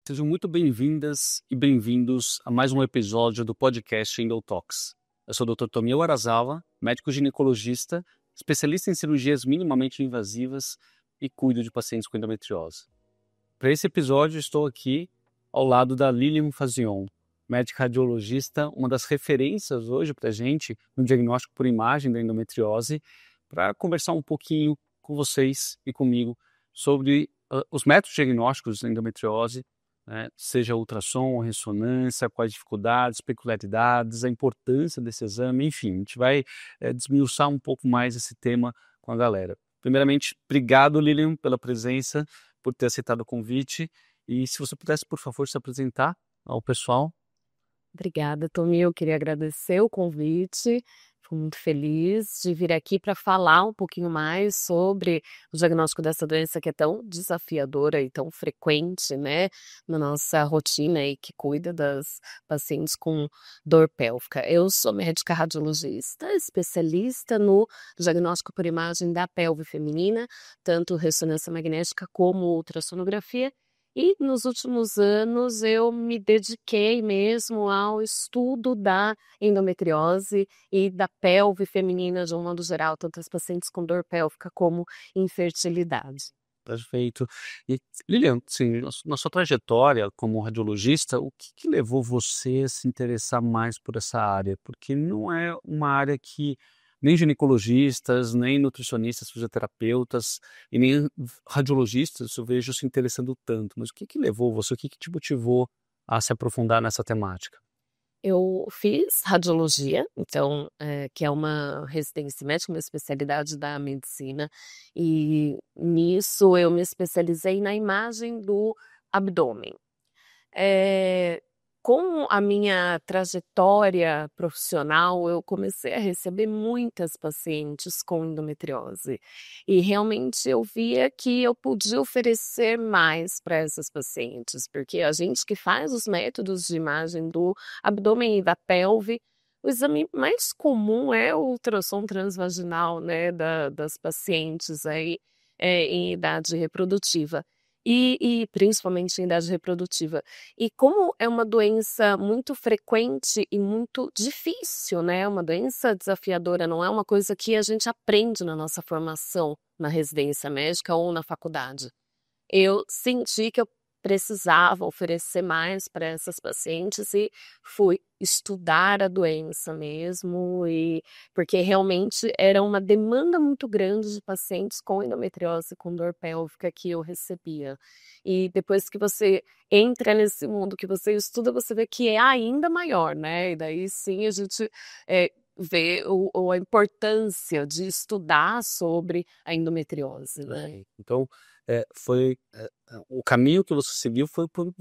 Sejam muito bem-vindas e bem-vindos a mais um episódio do podcast Endotalks. Eu sou o Dr. Tomio Arazawa, médico ginecologista, especialista em cirurgias minimamente invasivas e cuido de pacientes com endometriose. Para esse episódio, estou aqui ao lado da Lilian Fazion, médica radiologista, uma das referências hoje para a gente no diagnóstico por imagem da endometriose, para conversar um pouquinho com vocês e comigo sobre os métodos diagnósticos da endometriose, né, seja ultrassom, ressonância, quais dificuldades, peculiaridades, a importância desse exame, enfim, a gente vai desmiuçar um pouco mais esse tema com a galera. Primeiramente, obrigado, Lilian, pela presença, por ter aceitado o convite, e se você pudesse, por favor, se apresentar ao pessoal. Obrigada, Tomi. Eu queria agradecer o convite. Fico muito feliz de vir aqui para falar um pouquinho mais sobre o diagnóstico dessa doença que é tão desafiadora e tão frequente, né, na nossa rotina e que cuida das pacientes com dor pélvica. Eu sou médica radiologista, especialista no diagnóstico por imagem da pelve feminina, tanto ressonância magnética como ultrassonografia. E nos últimos anos eu me dediquei mesmo ao estudo da endometriose e da pelve feminina de um modo geral, tanto as pacientes com dor pélvica como infertilidade. Perfeito. E, Lilian, assim, na sua trajetória como radiologista, o que levou você a se interessar mais por essa área? Porque não é uma área que nem ginecologistas, nem nutricionistas, fisioterapeutas e nem radiologistas eu vejo se interessando tanto. Mas o que levou você? O que te motivou a se aprofundar nessa temática? Eu fiz radiologia, então, que é uma residência médica, uma especialidade da medicina, e nisso eu me especializei na imagem do abdômen. Eh, com a minha trajetória profissional, eu comecei a receber muitas pacientes com endometriose, e realmente eu via que eu podia oferecer mais para essas pacientes, porque a gente que faz os métodos de imagem do abdômen e da pelve, o exame mais comum é o ultrassom transvaginal, né, das pacientes aí, em idade reprodutiva. E principalmente em idade reprodutiva. E como é uma doença muito frequente e muito difícil, né, uma doença desafiadora, não é uma coisa que a gente aprende na nossa formação na residência médica ou na faculdade. Eu senti que eu precisava oferecer mais para essas pacientes e fui estudar a doença mesmo, e porque realmente era uma demanda muito grande de pacientes com endometriose, com dor pélvica que eu recebia. E depois que você entra nesse mundo, que você estuda, você vê que é ainda maior, né, e daí sim a gente, vê a importância de estudar sobre a endometriose, né. Perfeito. Então, o caminho que você seguiu foi por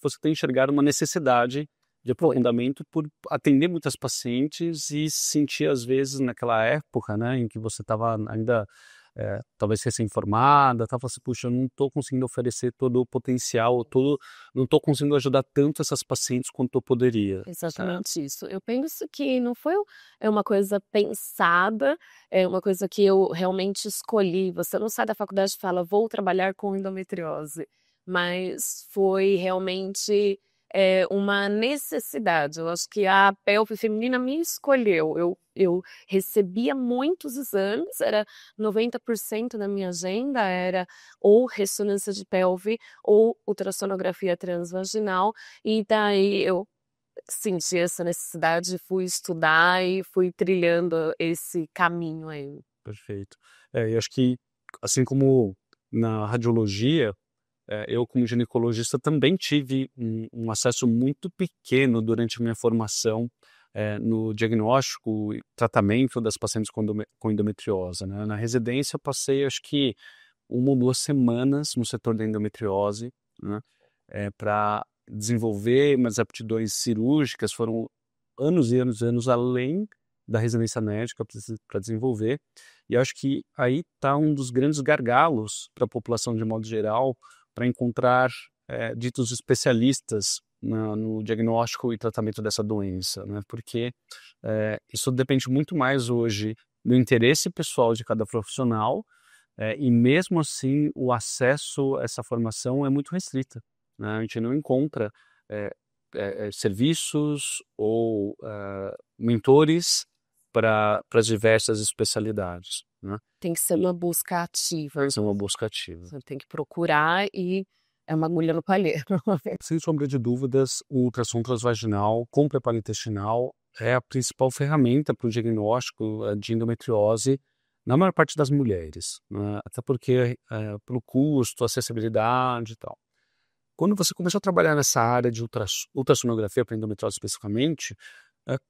você ter enxergado uma necessidade de Foi. aprofundamento, por atender muitas pacientes e sentir, às vezes, naquela época, né, em que você estava ainda, talvez recém-formada, estava assim: "Puxa, eu não estou conseguindo oferecer todo o potencial, não estou conseguindo ajudar tanto essas pacientes quanto eu poderia", certo? Exatamente isso. Eu penso que não foi é uma coisa pensada, é uma coisa que eu realmente escolhi. Você não sai da faculdade e fala: "Vou trabalhar com endometriose", mas foi realmente, uma necessidade. Eu acho que a pelve feminina me escolheu. Eu recebia muitos exames, era 90% da minha agenda era ou ressonância de pelve ou ultrassonografia transvaginal, e daí eu senti essa necessidade, fui estudar e fui trilhando esse caminho aí. Perfeito. E acho que, assim como na radiologia, eu como ginecologista também tive um acesso muito pequeno durante a minha formação, no diagnóstico e tratamento das pacientes com endometriose, né. Na residência eu passei acho que 1 ou 2 semanas no setor da endometriose, né, pra desenvolver umas aptidões cirúrgicas, foram anos e anos e anos além da residência médica para desenvolver, e acho que aí está um dos grandes gargalos para a população de modo geral, para encontrar, ditos especialistas no diagnóstico e tratamento dessa doença, né, porque, isso depende muito mais hoje do interesse pessoal de cada profissional, e mesmo assim o acesso a essa formação é muito restrita, né? A gente não encontra serviços ou mentores para as diversas especialidades, né? Tem que ser uma busca ativa. Isso é uma busca ativa. Você tem que procurar e é uma agulha no palheiro. Sem sombra de dúvidas, o ultrassom transvaginal com preparo intestinal é a principal ferramenta para o diagnóstico de endometriose na maior parte das mulheres, né? Até porque pelo custo, acessibilidade e tal. Quando você começou a trabalhar nessa área de ultrassonografia para endometriose especificamente,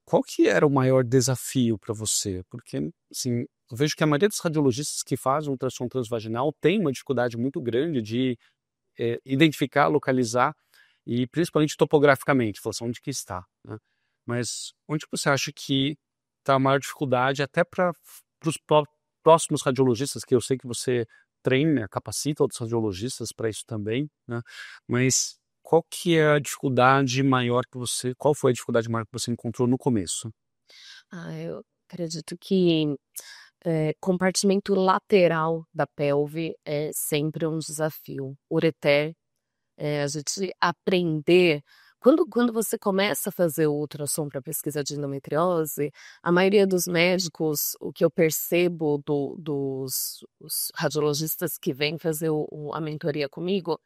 qual que era o maior desafio para você? Porque, assim, eu vejo que a maioria dos radiologistas que fazem ultrassom transvaginal tem uma dificuldade muito grande de identificar, localizar e principalmente topograficamente, falar assim, onde que está, né? Mas onde você acha que está a maior dificuldade até para os próximos radiologistas, que eu sei que você treina, capacita outros radiologistas para isso também, né? Mas qual que é a dificuldade maior qual foi a dificuldade maior que você encontrou no começo? Eu acredito que compartimento lateral da pelve é sempre um desafio. Ureter, a gente aprender. Quando você começa a fazer o ultrassom para pesquisa de endometriose, a maioria dos médicos, o que eu percebo dos os radiologistas que vêm fazer a mentoria comigo,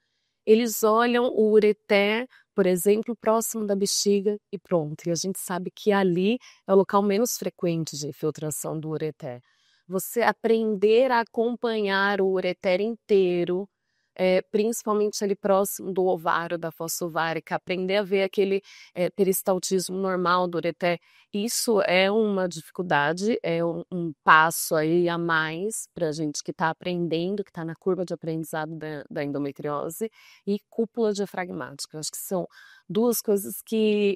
eles olham o ureter, por exemplo, próximo da bexiga e pronto. E a gente sabe que ali é o local menos frequente de infiltração do ureter. Você aprender a acompanhar o ureter inteiro, principalmente ali próximo do ovário, da fossa ovárica, aprender a ver aquele peristaltismo normal do ureter, isso é uma dificuldade, é um passo aí a mais para a gente que está aprendendo, que está na curva de aprendizado da endometriose, e cúpula diafragmática. Acho que são duas coisas que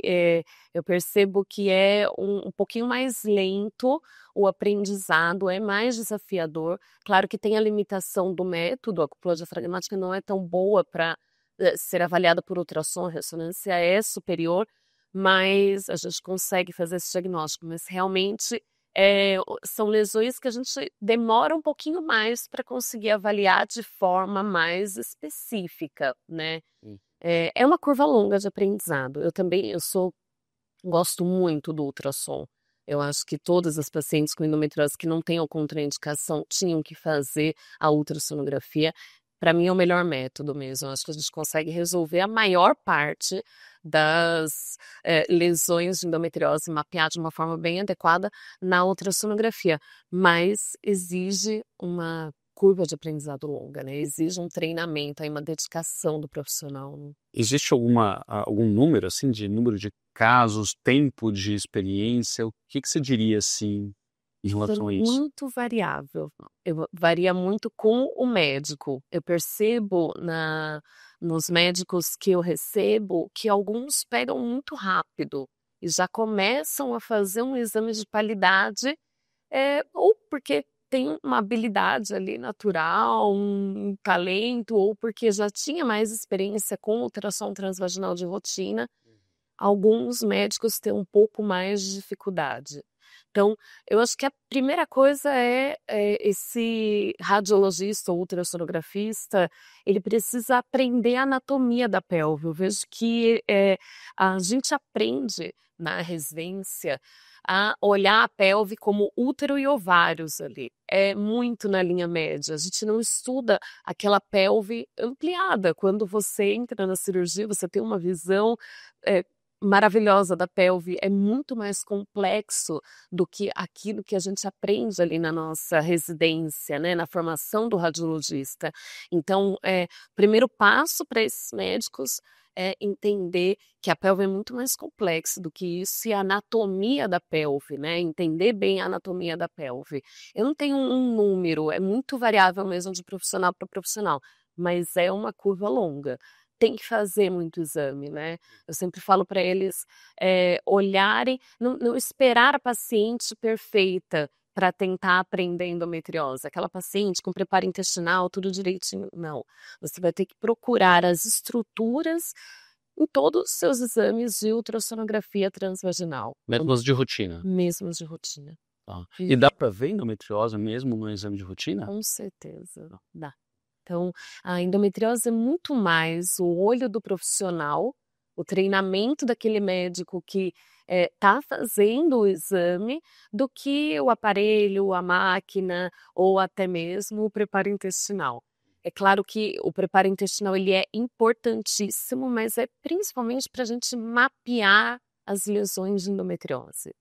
eu percebo que é um pouquinho mais lento, o aprendizado é mais desafiador. Claro que tem a limitação do método, a cúpula diafragmática não é tão boa para ser avaliada por ultrassom, a ressonância é superior, mas a gente consegue fazer esse diagnóstico. Mas realmente são lesões que a gente demora um pouquinho mais para conseguir avaliar de forma mais específica, né? É uma curva longa de aprendizado. Gosto muito do ultrassom. Eu acho que todas as pacientes com endometriose que não tenham contraindicação tinham que fazer a ultrassonografia. Para mim é o melhor método mesmo. Eu acho que a gente consegue resolver a maior parte das lesões de endometriose, mapear de uma forma bem adequada na ultrassonografia, mas exige uma curva de aprendizado longa, né? Exige um treinamento, aí uma dedicação do profissional, né? Existe algum número, assim, de número de casos, tempo de experiência? O que você diria, assim, em relação a isso? Muito variável. Varia muito com o médico. Eu percebo nos médicos que eu recebo que alguns pegam muito rápido e já começam a fazer um exame de qualidade, ou porque tem uma habilidade ali natural, um talento, ou porque já tinha mais experiência com ultrassom transvaginal de rotina. Alguns médicos têm um pouco mais de dificuldade. Então, eu acho que a primeira coisa esse radiologista ou ultrassonografista, ele precisa aprender a anatomia da pelve. Eu vejo que a gente aprende na residência a olhar a pelve como útero e ovários ali. É muito na linha média. A gente não estuda aquela pelve ampliada. Quando você entra na cirurgia, você tem uma visão maravilhosa da pelve, é muito mais complexo do que aquilo que a gente aprende ali na nossa residência, né, na formação do radiologista. Então, o primeiro passo para esses médicos é entender que a pelve é muito mais complexa do que isso e a anatomia da pelve, né, entender bem a anatomia da pelve. Eu não tenho um número, é muito variável mesmo de profissional para profissional, mas é uma curva longa. Tem que fazer muito exame, né? Eu sempre falo para eles olharem, não esperar a paciente perfeita para tentar aprender endometriose. Aquela paciente com preparo intestinal, tudo direitinho. Não. Você vai ter que procurar as estruturas em todos os seus exames de ultrassonografia transvaginal. Mesmo as de rotina? Mesmo de rotina. Tá. E dá para ver endometriose mesmo no exame de rotina? Com certeza, dá. Então, a endometriose é muito mais o olho do profissional, o treinamento daquele médico que está fazendo o exame, do que o aparelho, a máquina ou até mesmo o preparo intestinal. É claro que o preparo intestinal ele é importantíssimo, mas é principalmente para a gente mapear as lesões de endometriose.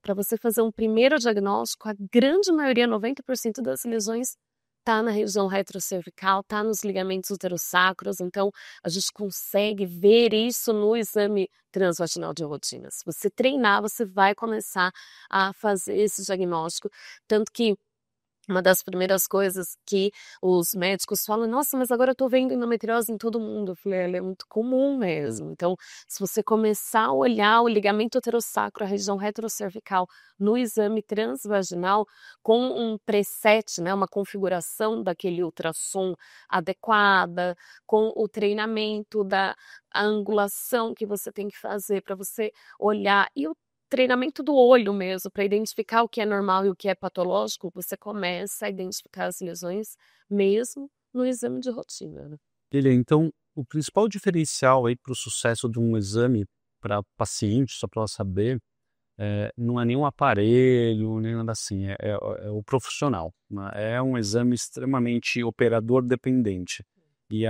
Para você fazer um primeiro diagnóstico, a grande maioria, 90% das lesões, está na região retrocervical, está nos ligamentos uterossacros, então a gente consegue ver isso no exame transvaginal de rotina. Se você treinar, você vai começar a fazer esse diagnóstico, tanto que uma das primeiras coisas que os médicos falam: "Nossa, mas agora eu tô vendo endometriose em todo mundo". Eu falei: "Ela é muito comum mesmo". Então, se você começar a olhar o ligamento uterossacro, a região retrocervical, no exame transvaginal, com um preset, né, uma configuração daquele ultrassom adequada, com o treinamento da angulação que você tem que fazer para você olhar e o treinamento do olho mesmo, para identificar o que é normal e o que é patológico, você começa a identificar as lesões mesmo no exame de rotina, né. Ele, então, o principal diferencial aí para o sucesso de um exame para paciente, só para ela saber, não é nenhum aparelho, nem nada assim, é o profissional, né? É um exame extremamente operador dependente. E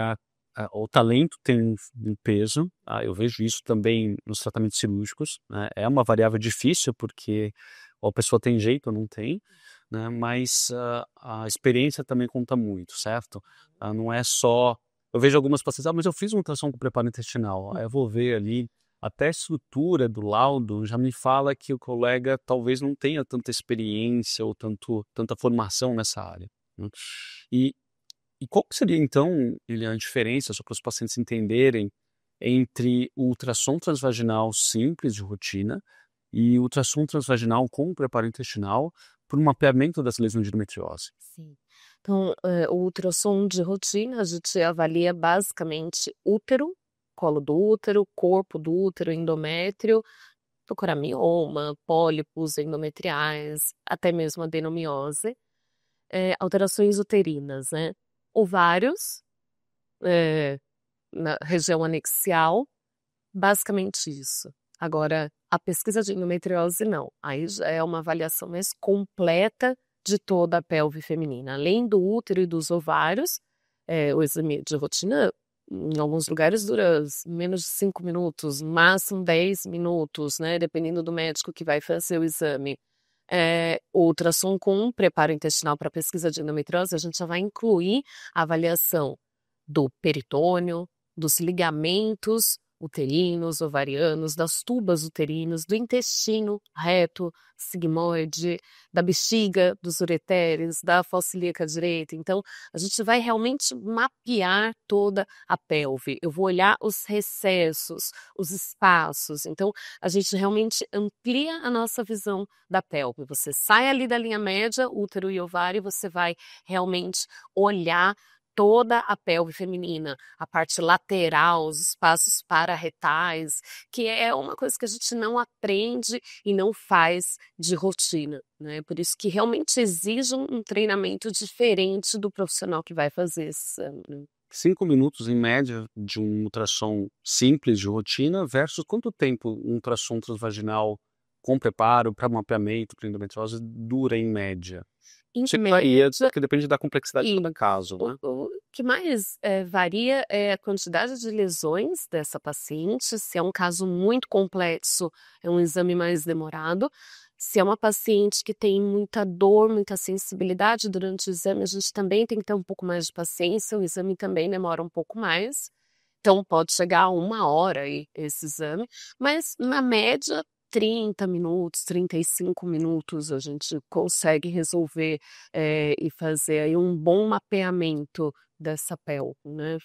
o talento tem um peso, tá? Eu vejo isso também nos tratamentos cirúrgicos, né? É uma variável difícil, porque ou a pessoa tem jeito ou não tem, né? Mas a experiência também conta muito, certo? Não é só. Eu vejo algumas pacientes, mas eu fiz uma ultrassom com preparo intestinal, aí eu vou ver ali. Até a estrutura do laudo já me fala que o colega talvez não tenha tanta experiência ou tanta formação nessa área, né? E, e qual que seria, então, Lilian, a diferença, só para os pacientes entenderem, entre o ultrassom transvaginal simples de rotina e o ultrassom transvaginal com preparo intestinal para o mapeamento das lesões de endometriose? Sim. Então, o ultrassom de rotina, a gente avalia basicamente útero, colo do útero, corpo do útero, endométrio, procurar mioma, pólipos endometriais, até mesmo adenomiose, alterações uterinas, né, ovários, eh, na região anexial, basicamente isso. Agora, a pesquisa de endometriose não, aí já é uma avaliação mais completa de toda a pelve feminina, além do útero e dos ovários, o exame de rotina, em alguns lugares dura menos de 5 minutos, máximo 10 minutos, né, dependendo do médico que vai fazer o exame. O ultrassom com preparo intestinal para pesquisa de endometriose, a gente já vai incluir a avaliação do peritônio, dos ligamentos uterinos, ovarianos, das tubas uterinas, do intestino reto, sigmoide, da bexiga, dos ureteres, da fossa ilíaca direita. Então, a gente vai realmente mapear toda a pelve. Eu vou olhar os recessos, os espaços. Então, a gente realmente amplia a nossa visão da pelve. Você sai ali da linha média, útero e ovário, você vai realmente olhar toda a pelve feminina, a parte lateral, os espaços pararetais, que é uma coisa que a gente não aprende e não faz de rotina, né? Por isso que realmente exige um treinamento diferente do profissional que vai fazer esse exame, né? 5 minutos, em média, de um ultrassom simples de rotina versus quanto tempo um ultrassom transvaginal com preparo para mapeamento para endometriose dura em média? Em Sei que varia, média, porque depende da complexidade de e cada caso, né? o que mais, varia é a quantidade de lesões dessa paciente, se é um caso muito complexo, é um exame mais demorado. Se é uma paciente que tem muita dor, muita sensibilidade durante o exame, a gente também tem que ter um pouco mais de paciência, o exame também demora um pouco mais. Então pode chegar a 1 hora aí esse exame, mas na média 30 minutos, 35 minutos a gente consegue resolver, e fazer aí um bom mapeamento dessa pelve, né.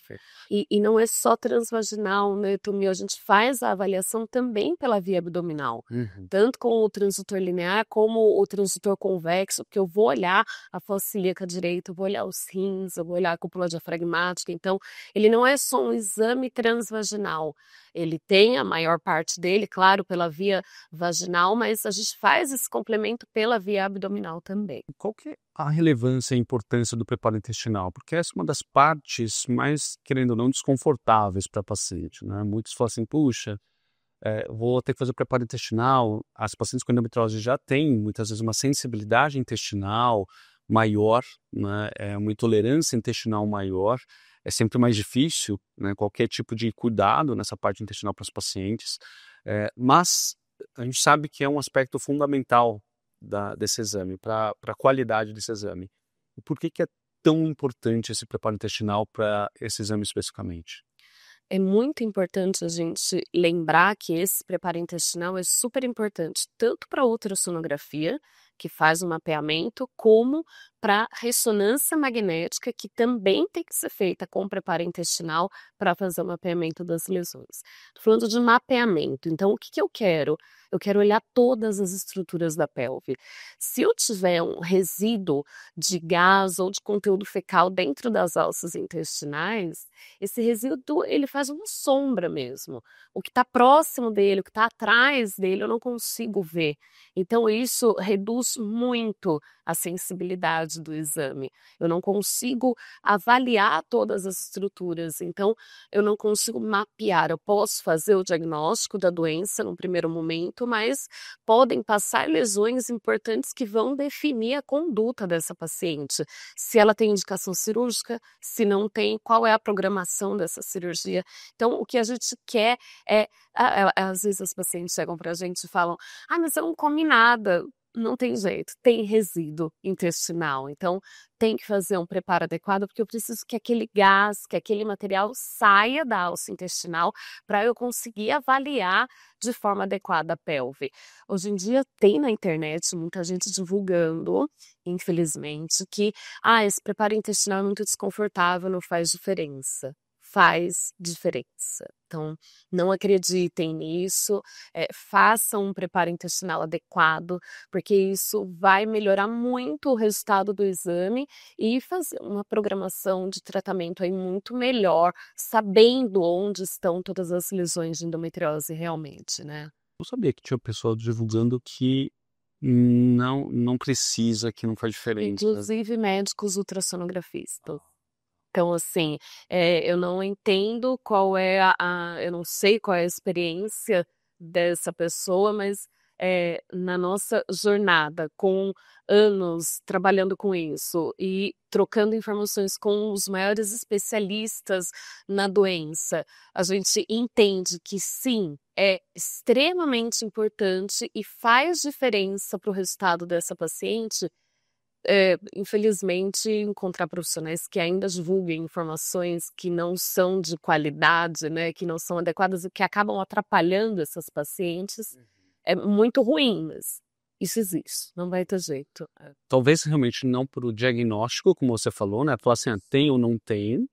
E não é só transvaginal, né, Tomil, a gente faz a avaliação também pela via abdominal, Uhum. tanto com o transutor linear como o transutor convexo, porque eu vou olhar a fossa ilíaca direita, eu vou olhar os rins, eu vou olhar a cúpula diafragmática, então ele não é só um exame transvaginal, ele tem a maior parte dele, claro, pela via vaginal, mas a gente faz esse complemento pela via abdominal também. Qual que é a relevância e a importância do preparo intestinal? Porque essa é uma das partes mais, querendo ou não, desconfortáveis para a paciente, né? Muitos falam assim, puxa, vou ter que fazer o preparo intestinal. As pacientes com endometriose já têm, muitas vezes, uma sensibilidade intestinal maior, né? Uma intolerância intestinal maior. É sempre mais difícil, né? Qualquer tipo de cuidado nessa parte intestinal para os pacientes. Mas a gente sabe que é um aspecto fundamental desse exame, para a qualidade desse exame. E por que é tão importante esse preparo intestinal para esse exame especificamente? É muito importante a gente lembrar que esse preparo intestinal é super importante, tanto para a ultrassonografia, que faz o mapeamento, como para ressonância magnética, que também tem que ser feita com preparo intestinal para fazer o mapeamento das lesões. Estou falando de mapeamento, então o que que eu quero? Eu quero olhar todas as estruturas da pelve. Se eu tiver um resíduo de gás ou de conteúdo fecal dentro das alças intestinais, esse resíduo ele faz uma sombra mesmo. O que está próximo dele, o que está atrás dele, eu não consigo ver. Então isso reduz muito a sensibilidade do exame. Eu não consigo avaliar todas as estruturas, então eu não consigo mapear. Eu posso fazer o diagnóstico da doença no primeiro momento, mas podem passar lesões importantes que vão definir a conduta dessa paciente. Se ela tem indicação cirúrgica, se não tem, qual é a programação dessa cirurgia. Então, o que a gente quer é, às vezes as pacientes chegam para a gente e falam, mas eu não comi nada. Não tem jeito, tem resíduo intestinal, então tem que fazer um preparo adequado, porque eu preciso que aquele gás, que aquele material saia da alça intestinal para eu conseguir avaliar de forma adequada a pelve. Hoje em dia tem na internet muita gente divulgando, infelizmente, que esse preparo intestinal é muito desconfortável, não faz diferença. Faz diferença. Então, não acreditem nisso, façam um preparo intestinal adequado, porque isso vai melhorar muito o resultado do exame e fazer uma programação de tratamento aí muito melhor, sabendo onde estão todas as lesões de endometriose realmente, né. Eu sabia que tinha pessoal divulgando que não precisa, que não faz diferença. Inclusive médicos ultrassonografistas. Então, assim, eu não entendo qual é eu não sei qual é a experiência dessa pessoa, mas, na nossa jornada, com anos trabalhando com isso e trocando informações com os maiores especialistas na doença, a gente entende que sim, é extremamente importante e faz diferença para o resultado dessa paciente. Infelizmente, encontrar profissionais que ainda divulguem informações que não são de qualidade, né, que não são adequadas e que acabam atrapalhando essas pacientes, é muito ruim, mas isso existe, não vai ter jeito. Talvez realmente não para o diagnóstico, como você falou, né? Falar assim, tem ou não tem,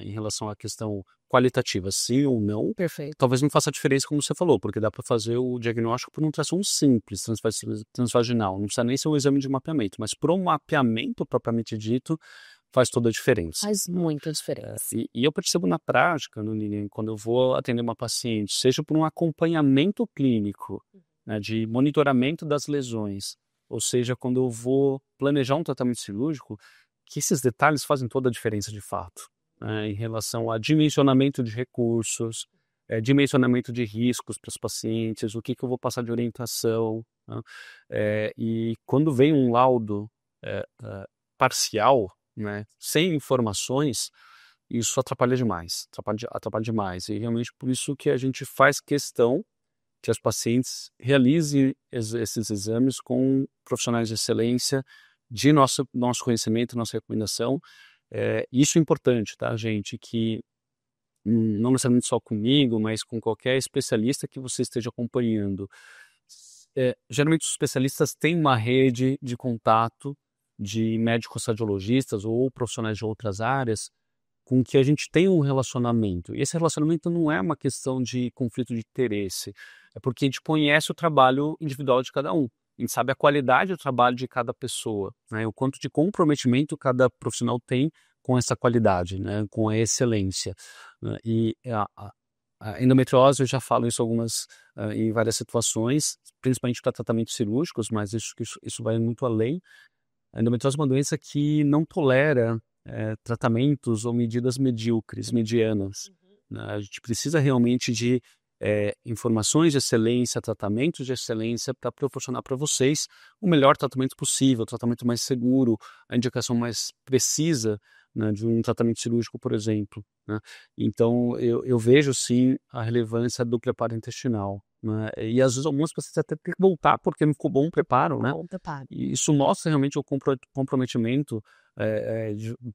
em relação à questão qualitativa, sim ou não. Perfeito. Talvez não faça diferença, como você falou, porque dá para fazer o diagnóstico por um ultrassom simples, transvaginal. Não precisa nem ser um exame de mapeamento, mas para um mapeamento propriamente dito, faz toda a diferença. Faz muita diferença. E eu percebo na prática, Nini, quando eu vou atender uma paciente, seja por um acompanhamento clínico, né, de monitoramento das lesões, ou seja, quando eu vou planejar um tratamento cirúrgico, que esses detalhes fazem toda a diferença de fato, né, em relação a dimensionamento de recursos, dimensionamento de riscos para os pacientes, o que eu vou passar de orientação, né, e quando vem um laudo parcial, né, sem informações, isso atrapalha demais, atrapalha demais. E realmente por isso que a gente faz questão que as pacientes realizem esses exames com profissionais de excelência, de nosso conhecimento, nossa recomendação. Isso é importante, tá, gente? Que não necessariamente só comigo, mas com qualquer especialista que você esteja acompanhando. Geralmente os especialistas têm uma rede de contato de médicos radiologistas ou profissionais de outras áreas com que a gente tem um relacionamento. E esse relacionamento não é uma questão de conflito de interesse, é porque a gente conhece o trabalho individual de cada um. A gente sabe a qualidade do trabalho de cada pessoa, né? O quanto de comprometimento cada profissional tem com essa qualidade, né? Com a excelência, né? E a endometriose, eu já falo isso em várias situações, principalmente para tratamentos cirúrgicos, mas isso vai muito além. A endometriose é uma doença que não tolera tratamentos ou medidas medíocres, medianas, né? A gente precisa realmente de informações de excelência, tratamentos de excelência para proporcionar para vocês o melhor tratamento possível, o tratamento mais seguro, a indicação mais precisa, né, de um tratamento cirúrgico, por exemplo, né? Então, eu vejo sim a relevância do preparo intestinal, né? E às vezes algumas pessoas até têm que voltar porque não ficou bom o preparo, né? Bom preparo. E isso mostra realmente o comprometimento,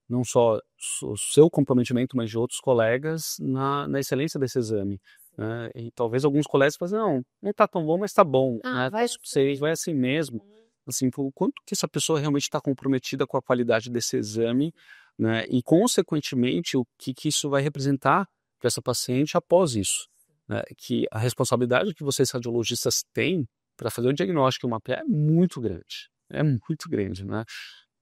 não só o seu comprometimento, mas de outros colegas na excelência desse exame, né? E talvez alguns colegas falem, não está tão bom, mas está bom, né? Vai assim. Vai assim mesmo. Assim, o quanto que essa pessoa realmente está comprometida com a qualidade desse exame, né? E, consequentemente, o que isso vai representar para essa paciente após isso, né? Que a responsabilidade que vocês radiologistas têm para fazer o diagnóstico e o mapear é muito grande, né?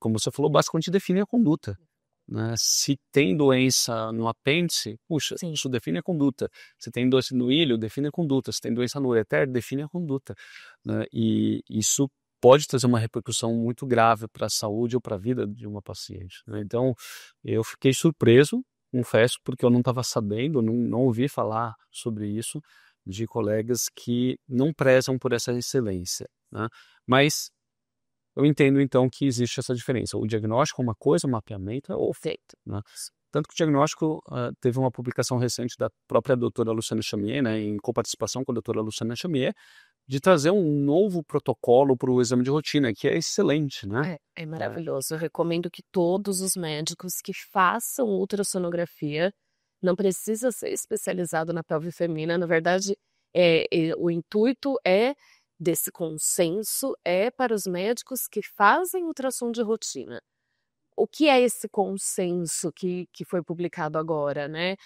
Como você falou, basicamente define a conduta, né? Se tem doença no apêndice, puxa, Sim. isso define a conduta. Se tem doença no ilho, define a conduta. Se tem doença no ureter, define a conduta, né? E isso pode trazer uma repercussão muito grave para a saúde ou para a vida de uma paciente, né? Então, eu fiquei surpreso, confesso, porque eu não estava sabendo, não ouvi falar sobre isso de colegas que não prezam por essa excelência, né? Mas eu entendo, então, que existe essa diferença. O diagnóstico é uma coisa, o mapeamento é outra, Perfeito. né? Tanto que o diagnóstico, teve uma publicação recente da própria doutora Luciana Chamier, né, em coparticipação com a doutora Luciana Chamier, de trazer um novo protocolo para o exame de rotina, que é excelente, né? É maravilhoso. Eu recomendo que todos os médicos que façam ultrassonografia, não precisa ser especializado na pelve feminina, na verdade, o intuito desse consenso para os médicos que fazem ultrassom de rotina. O que é esse consenso que foi publicado agora, né?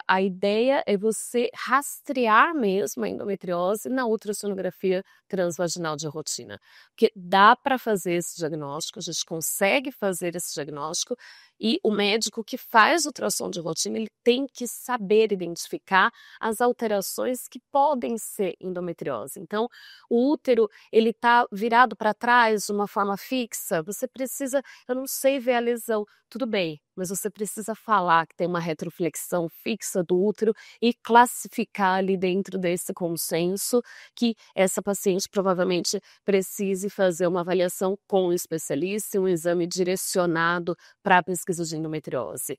A ideia é você rastrear mesmo a endometriose na ultrassonografia transvaginal de rotina, porque dá para fazer esse diagnóstico, a gente consegue fazer esse diagnóstico e o médico que faz ultrassom de rotina, ele tem que saber identificar as alterações que podem ser endometriose. Então, o útero, ele tá virado para trás de uma forma fixa, você precisa, eu não sei ver a lesão, tudo bem, mas você precisa falar que tem uma retroflexão fixa do útero e classificar ali dentro desse consenso que essa paciente provavelmente precise fazer uma avaliação com um especialista, um exame direcionado para a pesquisa de endometriose.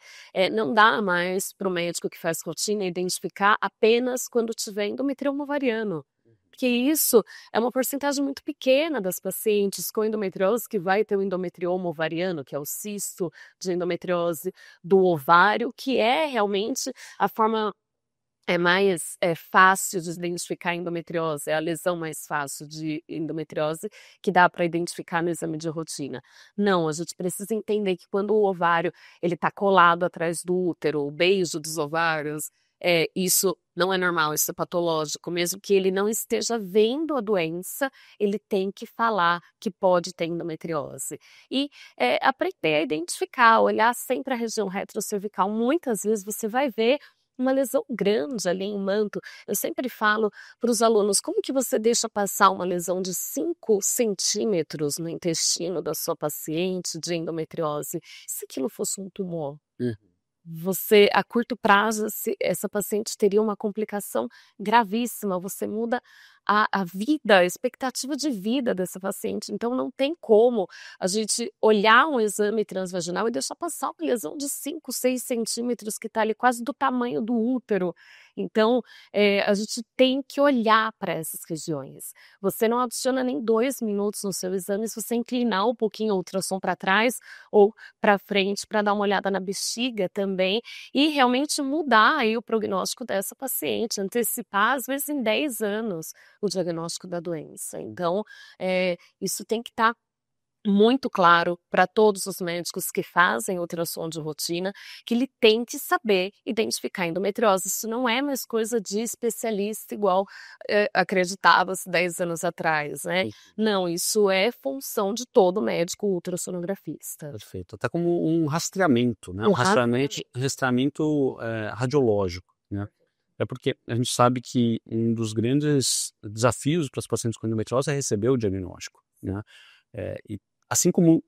Não dá mais para o médico que faz rotina identificar apenas quando tiver endometrioma ovariano, porque isso é uma porcentagem muito pequena das pacientes com endometriose que vai ter o endometrioma ovariano, que é o cisto de endometriose do ovário, que é realmente a forma mais fácil de identificar a endometriose, é a lesão mais fácil de endometriose que dá para identificar no exame de rotina. Não, a gente precisa entender que quando o ovário ele está colado atrás do útero, o beijo dos ovários, isso não é normal, isso é patológico, mesmo que ele não esteja vendo a doença, ele tem que falar que pode ter endometriose. E aprender a identificar, olhar sempre a região retrocervical, muitas vezes você vai ver uma lesão grande ali em manto. Eu sempre falo para os alunos, como que você deixa passar uma lesão de 5 centímetros no intestino da sua paciente de endometriose, se aquilo fosse um tumor? Você, a curto prazo, essa paciente teria uma complicação gravíssima, você muda a vida, a expectativa de vida dessa paciente, então não tem como a gente olhar um exame transvaginal e deixar passar uma lesão de 5, 6 centímetros que está ali quase do tamanho do útero. Então, a gente tem que olhar para essas regiões. Você não adiciona nem 2 minutos no seu exame se você inclinar um pouquinho o ultrassom para trás ou para frente para dar uma olhada na bexiga também e realmente mudar aí o prognóstico dessa paciente, antecipar às vezes em 10 anos o diagnóstico da doença. Então, isso tem que estar muito claro para todos os médicos que fazem ultrassom de rotina, que ele tem que saber identificar endometriose. Isso não é mais coisa de especialista igual acreditava-se 10 anos atrás, né? Não, isso é função de todo médico ultrassonografista. Perfeito. Até como um rastreamento, né? Um rastreamento radiológico, né? É porque a gente sabe que um dos grandes desafios para as pacientes com endometriose é receber o diagnóstico, né? E assim como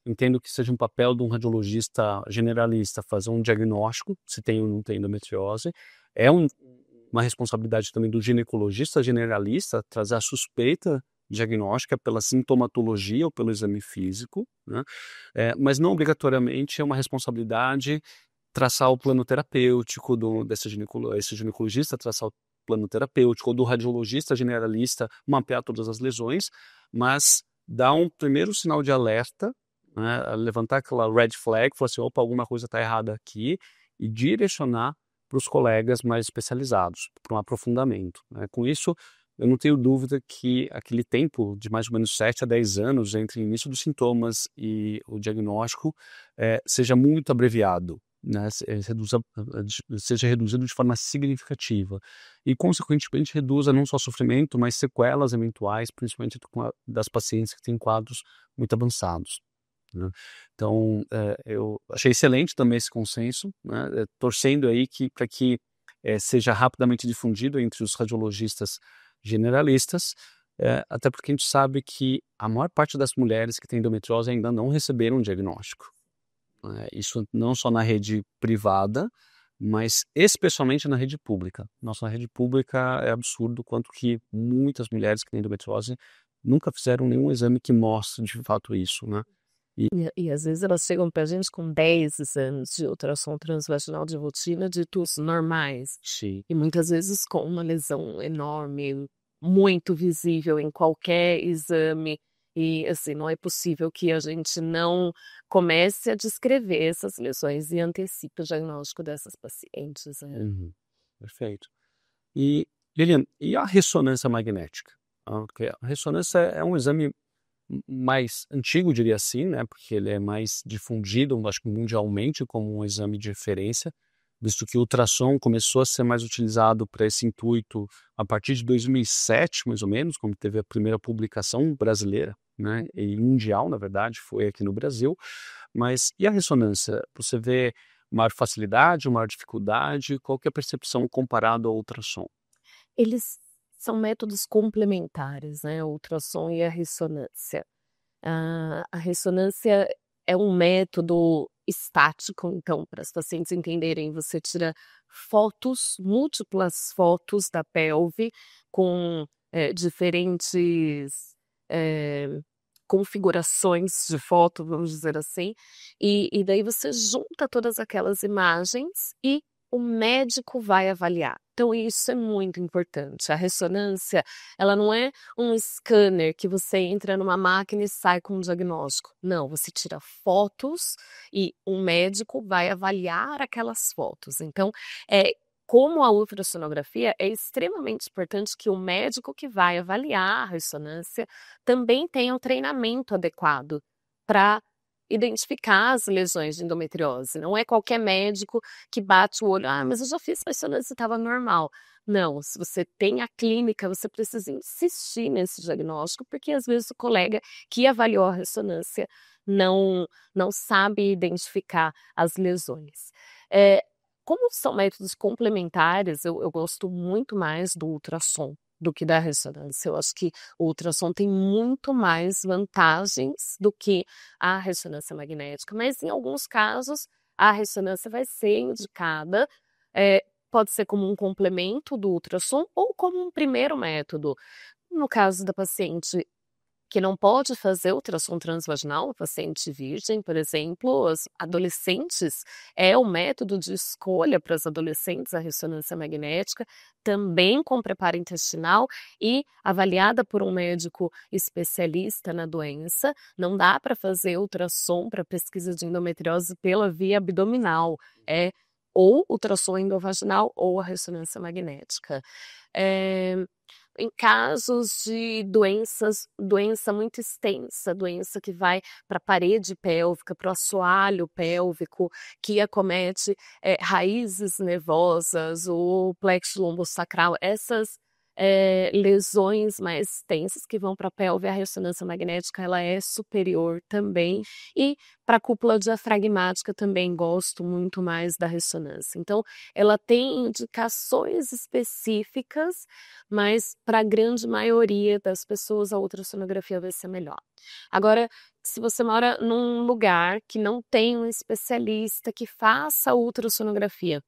entendo que seja um papel de um radiologista generalista fazer um diagnóstico, se tem ou não tem endometriose. É uma responsabilidade também do ginecologista generalista trazer a suspeita diagnóstica pela sintomatologia ou pelo exame físico, né? Mas não obrigatoriamente é uma responsabilidade traçar o plano terapêutico desse ginecologista, traçar o plano terapêutico, ou do radiologista generalista mapear todas as lesões, mas dar um primeiro sinal de alerta, né, levantar aquela red flag, falar assim, opa, alguma coisa está errada aqui, e direcionar para os colegas mais especializados, para um aprofundamento, né? Com isso, eu não tenho dúvida que aquele tempo de mais ou menos 7 a 10 anos entre o início dos sintomas e o diagnóstico seja muito abreviado, né? Seja reduzido de forma significativa e, consequentemente, reduza não só sofrimento, mas sequelas eventuais, principalmente das pacientes que têm quadros muito avançados, né? Então, eu achei excelente também esse consenso, né? Torcendo aí para que seja rapidamente difundido entre os radiologistas generalistas, até porque a gente sabe que a maior parte das mulheres que têm endometriose ainda não receberam um diagnóstico. Isso não só na rede privada, mas especialmente na rede pública. Nossa, na rede pública é absurdo quanto que muitas mulheres que têm endometriose nunca fizeram nenhum exame que mostre de fato isso, né? E às vezes elas chegam pra gente com 10 exames de ultrassom transvaginal de rotina ditos normais. Sim. E muitas vezes com uma lesão enorme, muito visível em qualquer exame. E assim, não é possível que a gente não comece a descrever essas lesões e antecipe o diagnóstico dessas pacientes, né? Uhum. Perfeito. E, Lilian, e a ressonância magnética? Porque a ressonância é um exame mais antigo, diria assim, né? Porque ele é mais difundido, acho que mundialmente, como um exame de referência, visto que o ultrassom começou a ser mais utilizado para esse intuito a partir de 2007, mais ou menos, quando teve a primeira publicação brasileira, né? E mundial, na verdade, foi aqui no Brasil. Mas e a ressonância? Você vê maior facilidade, maior dificuldade? Qual que é a percepção comparado ao ultrassom? Eles são métodos complementares, né, o ultrassom e a ressonância. A ressonância é um método estático, então, para as pacientes entenderem, você tira fotos, múltiplas fotos da pelve com, diferentes, eh, configurações de foto, vamos dizer assim, e daí você junta todas aquelas imagens e o médico vai avaliar. Então isso é muito importante. A ressonância, ela não é um scanner que você entra numa máquina e sai com um diagnóstico. Não, você tira fotos e um médico vai avaliar aquelas fotos. Então, como a ultrassonografia, é extremamente importante que o médico que vai avaliar a ressonância também tenha um treinamento adequado para identificar as lesões de endometriose. Não é qualquer médico que bate o olho, mas eu já fiz ressonância e estava normal. Não, se você tem a clínica, você precisa insistir nesse diagnóstico, porque às vezes o colega que avaliou a ressonância não sabe identificar as lesões. Como são métodos complementares, eu gosto muito mais do ultrassom do que da ressonância. Eu acho que o ultrassom tem muito mais vantagens do que a ressonância magnética, mas em alguns casos a ressonância vai ser indicada, pode ser como um complemento do ultrassom ou como um primeiro método. No caso da paciente que não pode fazer ultrassom transvaginal, paciente virgem, por exemplo, as adolescentes, é o método de escolha para as adolescentes, a ressonância magnética, também com preparo intestinal e avaliada por um médico especialista na doença. Não dá para fazer ultrassom para pesquisa de endometriose pela via abdominal, é ou ultrassom endovaginal ou a ressonância magnética. Em casos de doença muito extensa, doença que vai para a parede pélvica, para o assoalho pélvico, que acomete raízes nervosas, o plexo lombosacral, lesões mais tensas que vão para a pelve, a ressonância magnética ela é superior também. E para a cúpula diafragmática também gosto muito mais da ressonância. Então, ela tem indicações específicas, mas para a grande maioria das pessoas a ultrassonografia vai ser melhor. Agora, se você mora num lugar que não tem um especialista que faça ultrassonografia,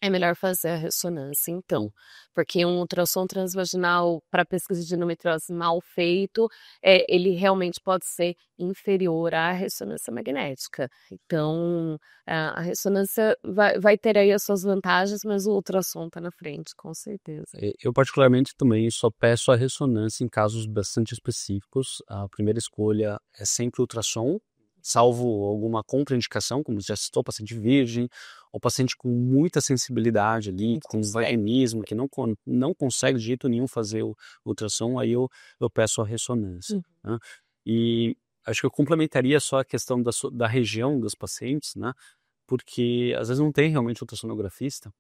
é melhor fazer a ressonância, então, porque um ultrassom transvaginal para pesquisa de endometriose mal feito, ele realmente pode ser inferior à ressonância magnética. Então, a ressonância vai ter aí as suas vantagens, mas o ultrassom está na frente, com certeza. Eu particularmente também só peço a ressonância em casos bastante específicos. A primeira escolha é sempre ultrassom, salvo alguma contraindicação, como já citou, paciente virgem, ou paciente com muita sensibilidade ali, com vaginismo, que não consegue de jeito nenhum fazer o ultrassom, aí eu peço a ressonância. Né? E acho que eu complementaria só a questão da região dos pacientes, né? Porque às vezes não tem realmente ultrassonografista,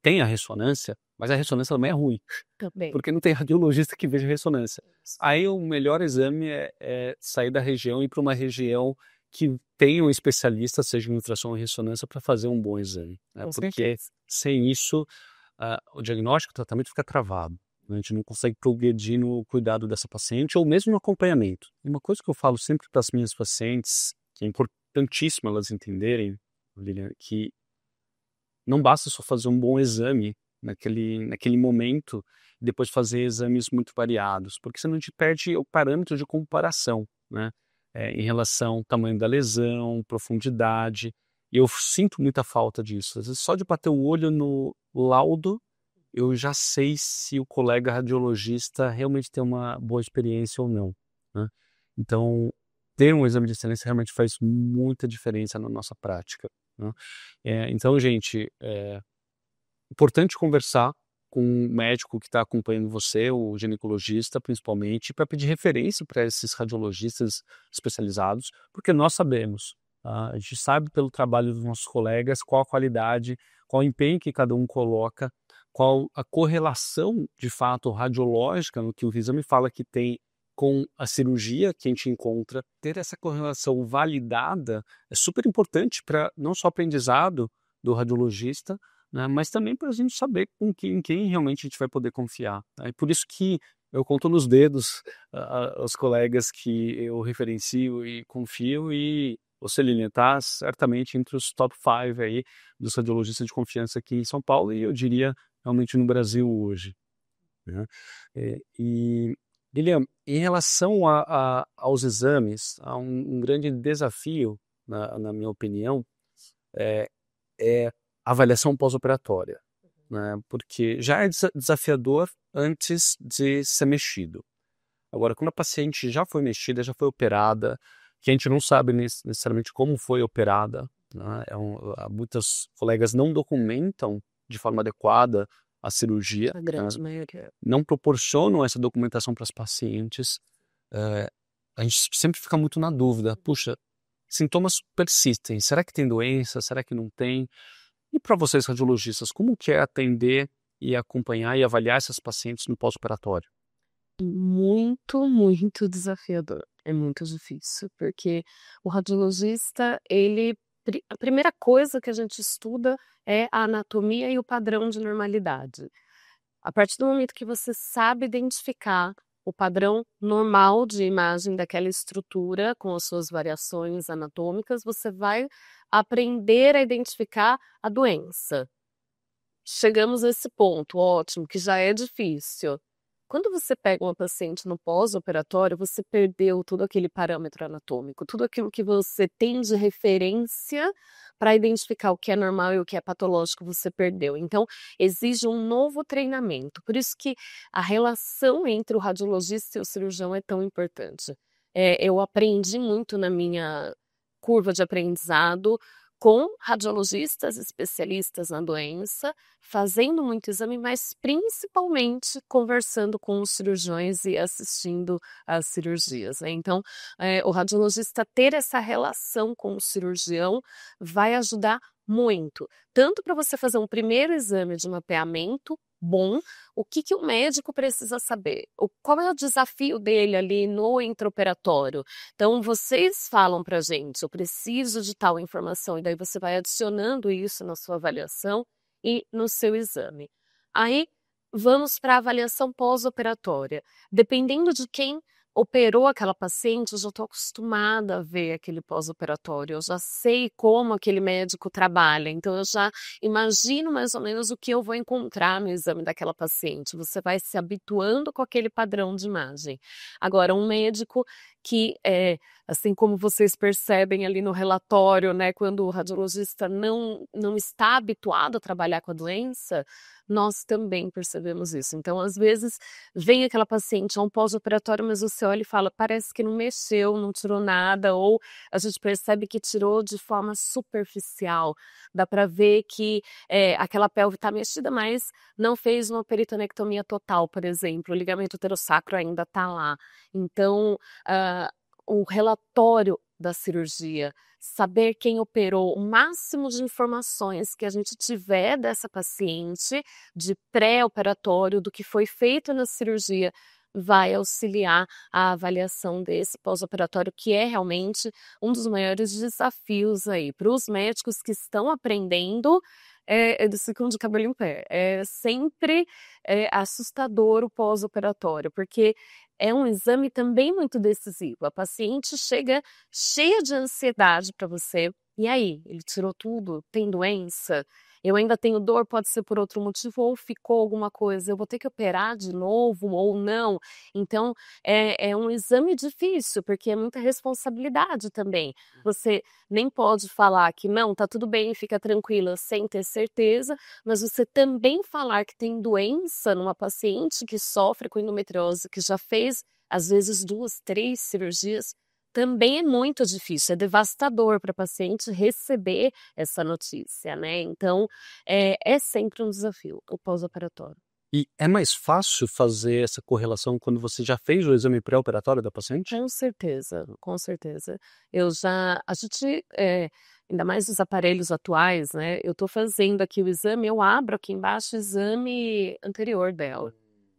tem a ressonância, mas a ressonância também é ruim, Também. porque não tem radiologista que veja ressonância. Aí o melhor exame é sair da região e ir para uma região que tenha um especialista, seja em ultrassom ou ressonância, para fazer um bom exame. Né? Porque sem isso, o diagnóstico, o tratamento fica travado. A gente não consegue progredir no cuidado dessa paciente ou mesmo no acompanhamento. E uma coisa que eu falo sempre para as minhas pacientes, que é importantíssimo elas entenderem, Lilian, que não basta só fazer um bom exame naquele momento e depois fazer exames muito variados, porque senão a gente perde o parâmetro de comparação, né? Em relação ao tamanho da lesão, profundidade. E eu sinto muita falta disso. Às vezes só de bater o olho no laudo, eu já sei se o colega radiologista realmente tem uma boa experiência ou não, né? Então, ter um exame de excelência realmente faz muita diferença na nossa prática, né? Então, gente, é importante conversar com um médico que está acompanhando você, o ginecologista principalmente, para pedir referência para esses radiologistas especializados, porque nós sabemos, tá? A gente sabe pelo trabalho dos nossos colegas qual a qualidade, qual o empenho que cada um coloca, qual a correlação de fato radiológica no que o exame fala que tem com a cirurgia que a gente encontra. Ter essa correlação validada é super importante para não só o aprendizado do radiologista, né, mas também para a gente saber em quem realmente a gente vai poder confiar. Tá? E por isso que eu conto nos dedos os colegas que eu referencio e confio, e você, Lilian, está certamente entre os top 5 aí dos radiologistas de confiança aqui em São Paulo e eu diria realmente no Brasil hoje. Né? E Lilian, em relação aos exames, há um grande desafio, na minha opinião, é a avaliação pós-operatória, né? Porque já é desafiador antes de ser mexido. Agora, quando a paciente já foi mexida, já foi operada, que a gente não sabe necessariamente como foi operada, né? Muitos colegas não documentam de forma adequada a cirurgia, A grande maioria. não proporcionam essa documentação para as pacientes. A gente sempre fica muito na dúvida, puxa, sintomas persistem, será que tem doença, será que não tem? E para vocês radiologistas, como que é atender e acompanhar e avaliar essas pacientes no pós-operatório? Muito, muito desafiador. É muito difícil, porque o radiologista, a primeira coisa que a gente estuda é a anatomia e o padrão de normalidade. A partir do momento que você sabe identificar o padrão normal de imagem daquela estrutura com as suas variações anatômicas, você vai aprender a identificar a doença. Chegamos a esse ponto, ótimo, que já é difícil. Quando você pega uma paciente no pós-operatório, você perdeu todo aquele parâmetro anatômico, tudo aquilo que você tem de referência para identificar o que é normal e o que é patológico, você perdeu. Então, exige um novo treinamento. Por isso que a relação entre o radiologista e o cirurgião é tão importante. Eu aprendi muito na minha curva de aprendizado com radiologistas especialistas na doença, fazendo muito exame, mas principalmente conversando com os cirurgiões e assistindo às cirurgias, né. Então, o radiologista ter essa relação com o cirurgião vai ajudar muito, tanto para você fazer um primeiro exame de mapeamento bom, o que que o médico precisa saber? Qual é o desafio dele ali no intraoperatório? Então, vocês falam pra gente: "Eu preciso de tal informação", e daí você vai adicionando isso na sua avaliação e no seu exame. Aí, vamos para a avaliação pós-operatória. Dependendo de quem operou aquela paciente, eu já estou acostumada a ver aquele pós-operatório, eu já sei como aquele médico trabalha, então eu já imagino mais ou menos o que eu vou encontrar no exame daquela paciente. Você vai se habituando com aquele padrão de imagem. Agora, um médico que, assim como vocês percebem ali no relatório, né, quando o radiologista não está habituado a trabalhar com a doença, nós também percebemos isso. Então, às vezes, vem aquela paciente a um pós-operatório, mas você olha e fala: "Parece que não mexeu, não tirou nada", ou a gente percebe que tirou de forma superficial. Dá para ver que, aquela pelve está mexida, mas não fez uma peritonectomia total, por exemplo, o ligamento uterosacro ainda está lá. Então, o relatório da cirurgia, saber quem operou, o máximo de informações que a gente tiver dessa paciente, de pré-operatório, do que foi feito na cirurgia, vai auxiliar a avaliação desse pós-operatório, que é realmente um dos maiores desafios aí para os médicos que estão aprendendo, eles ficam de cabelo em pé. É sempre, assustador o pós-operatório, porque é um exame também muito decisivo. A paciente chega cheia de ansiedade para você. E aí, ele tirou tudo? Tem doença? Eu ainda tenho dor, pode ser por outro motivo, ou ficou alguma coisa, eu vou ter que operar de novo ou não. Então, é um exame difícil, porque é muita responsabilidade também. Você nem pode falar que não, tá tudo bem, fica tranquila, sem ter certeza, mas você também falar que tem doença numa paciente que sofre com endometriose, que já fez, às vezes, 2, 3 cirurgias, também é muito difícil, é devastador para a paciente receber essa notícia, né. Então, é sempre um desafio, o pós-operatório. E é mais fácil fazer essa correlação quando você já fez o exame pré-operatório da paciente? Com certeza, com certeza. A gente, ainda mais os aparelhos atuais, né, eu tô fazendo aqui o exame, eu abro aqui embaixo o exame anterior dela.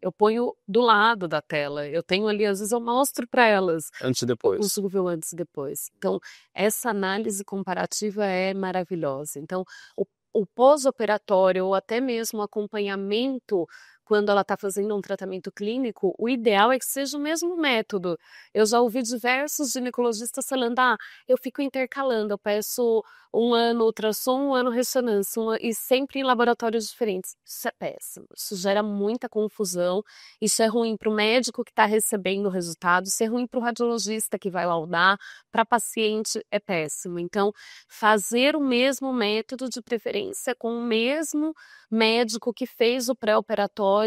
Eu ponho do lado da tela, eu tenho ali, às vezes eu mostro para elas, Antes e eu depois? consigo ver o antes e depois. Então, essa análise comparativa é maravilhosa. Então, o pós-operatório ou até mesmo o acompanhamento quando ela está fazendo um tratamento clínico, o ideal é que seja o mesmo método. Eu já ouvi diversos ginecologistas falando: "Ah, eu fico intercalando, eu peço um ano ultrassom, um ano ressonância, e sempre em laboratórios diferentes". Isso é péssimo, isso gera muita confusão, isso é ruim para o médico que está recebendo o resultado, isso é ruim para o radiologista que vai laudar, para a paciente é péssimo. Então, fazer o mesmo método, de preferência com o mesmo médico que fez o pré-operatório,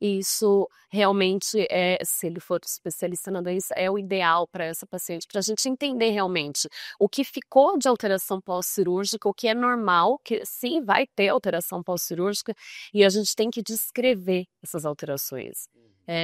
isso realmente se ele for especialista na doença, é o ideal para essa paciente, para a gente entender realmente o que ficou de alteração pós-cirúrgica, o que é normal, que sim, vai ter alteração pós-cirúrgica, e a gente tem que descrever essas alterações.